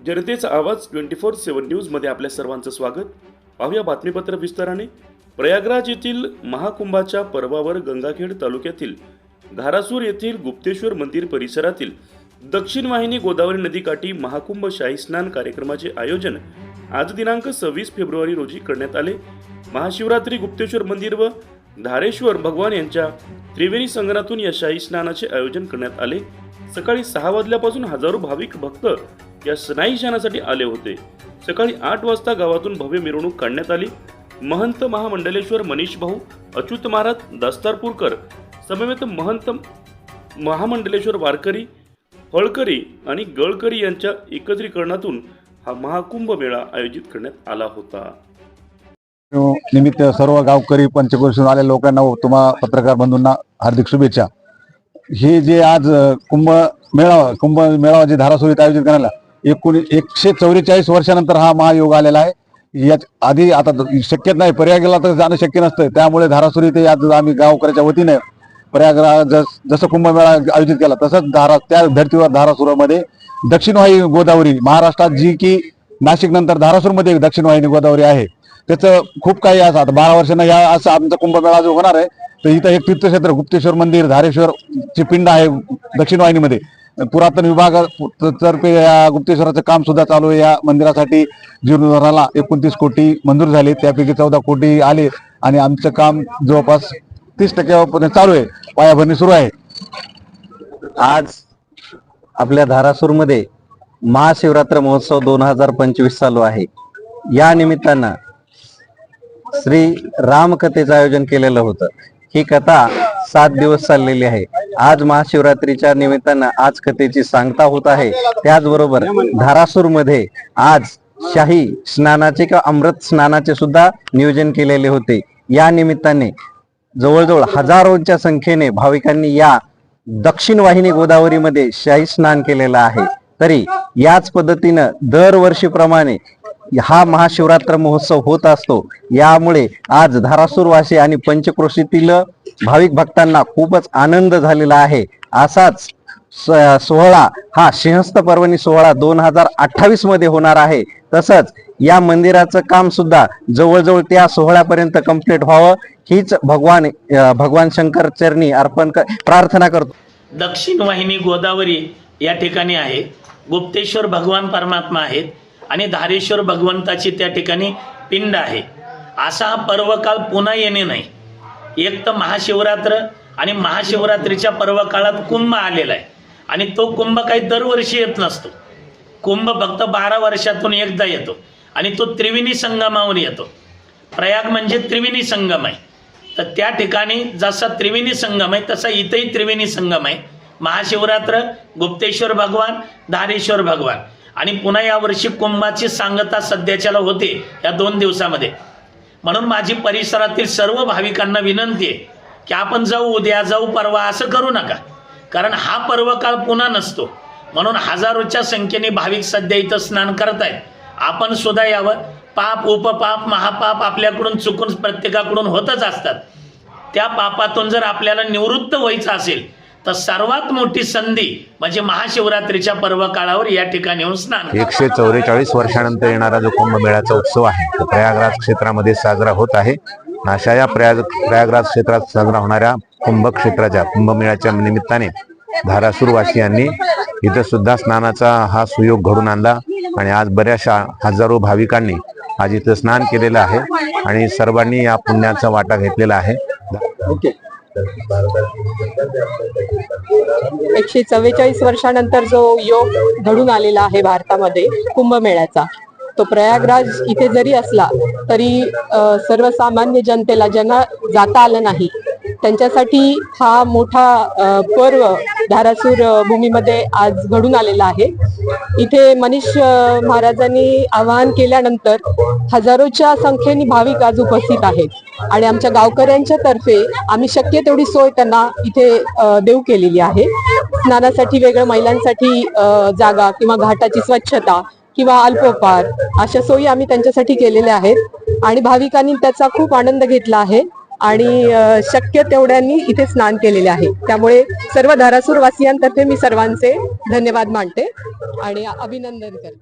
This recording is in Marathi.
जनतेचा आवाज 24/7 न्यूजमध्ये आपल्या सर्वांचं स्वागत. पाहूया बातमीपत्र विस्ताराने. प्रयागराज येथील महाकुंभाच्या पर्वावर गंगाखेड तालुक्यातील धारासूर येथील गुप्तेश्वर मंदिर परिसरातील दक्षिण वाहिनी गोदावरी नदीकाठी महाकुंभ शाही स्नान कार्यक्रमाचे आयोजन आज दिनांक 26 फेब्रुवारी रोजी करण्यात आले. महाशिवरात्री गुप्तेश्वर मंदिर व धारेश्वर भगवान यांच्या त्रिवेणी संगमातून या शाही स्नानाचे आयोजन करण्यात आले. सकाळी 6 वाजल्यापासून हजारो भाविक भक्त या स्नायी स्नानासाठी आले होते. सकाळी 8 वाजता गावातून भव्य मिरवणूक काढण्यात आली. महंत महामंडलेश्वर मनीष भाऊ अच्युत महाराज दास्तारपूरकर समवेत महंत महामंडलेश्वर वारकरी फळकरी आणि गळकरी यांच्या एकत्रीकरणातून हा महाकुंभ मेळा आयोजित करण्यात आला होता. निमित्त सर्व गावकरी पंचक्रोशीतून आलेल्या लोकांना व तुम्हा पत्रकार बंधूंना हार्दिक शुभेच्छा. हे जे आज कुंभ मेळावा जे धारासूर इथे आयोजित करण्याला 144 वर्षानंतर हा महायोग आलेला आहे. यात आधी आता शक्यच नाही, प्रयागला तर जाणं शक्य नसतं. त्यामुळे धारासूर इथे आज आम्ही गावकऱ्याच्या वतीने प्रयागराज जसं कुंभमेळा आयोजित केला तसंच त्या धर्तीवर धारासूरमध्ये दक्षिण वाहिनी गोदावरी महाराष्ट्रात जी की नाशिक नंतर धारासूरमध्ये दक्षिण वाहिनी गोदावरी आहे, त्याचं खूप काही असं आता 12 वर्षांना या असं आमचा कुंभमेळा जो होणार आहे. तर इथं एक तीर्थक्षेत्र गुप्तेश्वर मंदिर धारेश्वर ची पिंड आहे दक्षिण वाहिनीमध्ये. पुरातन विभागातर्फे या गुप्तेश्वराचं काम सुद्धा चालू आहे. या मंदिरासाठी जीर्णोद्धाराला 29 कोटी मंजूर झाले, त्यापैकी 14 कोटी आले आणि आमचं काम जवळपास 30% चालू आहे, पायाभरणी सुरू आहे. आज आपल्या धारासूरमध्ये महाशिवरात्र महोत्सव 2025 चालू आहे. या निमित्तानं श्री रामकथेचं आयोजन केलेलं होतं. ही कथा 7 दिवस चाललेली आहे. आज महाशिवरात्रीच्या निमित्तानं आज कथेची सांगता होत आहे. त्याचबरोबर धारासूरमध्ये आज शाही स्नानाचे किंवा अमृत स्नानाचे सुद्धा नियोजन केलेले होते. या निमित्ताने जवळजवळ हजारोंच्या संख्येने भाविकांनी या दक्षिण वाहिनी गोदावरीमध्ये शाही स्नान केलेलं आहे. तरी याच पद्धतीनं दरवर्षीप्रमाणे हा महाशिवरात्र महोत्सव होत असतो. यामुळे आज धारासूरवासी आणि पंचक्रोशीतील भाविक भक्तांना खूपच आनंद झालेला आहे. असाच सोहळा हा सिंहस्थ पर्वणी सोहळा 2028 मध्ये होणार आहे. तसंच या मंदिराचं काम सुद्धा जवळजवळ त्या सोहळ्यापर्यंत कंप्लीट व्हावं हीच भगवान शंकर चरणी प्रार्थना करतो. दक्षिण वाहिनी गोदावरी या ठिकाणी आहे. गुप्तेश्वर भगवान परमात्मा आहेत आणि धारेश्वर भगवंताची त्या ठिकाणी पिंड आहे. असा हा पर्वकाळ पुन्हा येणे नाही. एक तर महाशिवरात्र आणि महाशिवरात्रीच्या पर्वकाळात कुंभ आलेला आहे आणि तो कुंभ काही दरवर्षी येत नसतो. कुंभ फक्त 12 वर्षातून एकदा येतो आणि तो त्रिवेणी संगमावर येतो. प्रयाग म्हणजे त्रिवेणी संगम आहे. तर त्या ठिकाणी जसा त्रिवेणी संगम आहे तसा इथंही त्रिवेणी संगम आहे. महाशिवरात्र, गुप्तेश्वर भगवान, धारेश्वर भगवान आणि पुन्हा यावर्षी कुंभाची सांगता सध्याच्याला होते या 2 दिवसामध्ये. म्हणून माझी परिसरातील सर्व भाविकांना विनंती आहे की आपण जाऊ, उद्या जाऊ, परवा असं करू नका. कारण हा पर्वकाळ पुन्हा नसतो. म्हणून हजारोच्या संख्येने भाविक सध्या इथं स्नान करत आहेत. आपण सुद्धा यावं. पाप, उपपाप, महापाप आपल्याकडून चुकून प्रत्येकाकडून होतच असतात. त्या पापातून जर आपल्याला निवृत्त व्हायचं असेल तर सर्वात मोठी संधी म्हणजे महाशिवरात्रीच्या पर्वकाळावर या ठिकाणी येऊन स्नान. 144 वर्षानंतर येणारा जो कुंभमेळ्याचा उत्सव आहे तो प्रयागराज क्षेत्रामध्ये साजरा होत आहे. अशा या प्रयागराज क्षेत्रात साजरा होणाऱ्या कुंभक्षेत्राच्या कुंभमेळ्याच्या निमित्ताने धारासूरवासियांनी इथं सुद्धा स्नानाचा हा सुयोग घडून आणला आणि आज बऱ्याचशा हजारो भाविकांनी आज इथं स्नान केलेलं आहे आणि सर्वांनी या पुण्याचा वाटा घेतलेला आहे. 144 वर्षानंतर जो योग घडून आलेला आहे भारतामध्ये कुंभमेळ्याचा, तो प्रयागराज इथे जरी असला तरी सर्वसामान्य जनतेला ज्यांना जाता आलं नाही त्यांच्यासाठी हा मोठा पर्व धारासूर भूमीमध्ये आज घडून आलेला आहे. इथे मनीष महाराजांनी आवाहन केल्यानंतर हजारोच्या संख्येने भाविक आज उपस्थित आहेत आणि आमच्या गावकऱ्यांच्या तर्फे आम्ही शक्य तेवढी सोय त्यांना इथे देऊ केलेली आहे. स्नानासाठी वेगळं, महिलांसाठी जागा किंवा घाटाची स्वच्छता किंवा अल्पोपहार अशा सोयी आम्ही त्यांच्यासाठी केलेल्या आहेत आणि भाविकांनी त्याचा खूप आनंद घेतला आहे आणि शक्य तेवढ्यांनी इथे स्नान केलेले आहे. त्यामुळे सर्व धारासूर वासियांतर्फे मी सर्वांचे धन्यवाद मानते आणि अभिनंदन करते.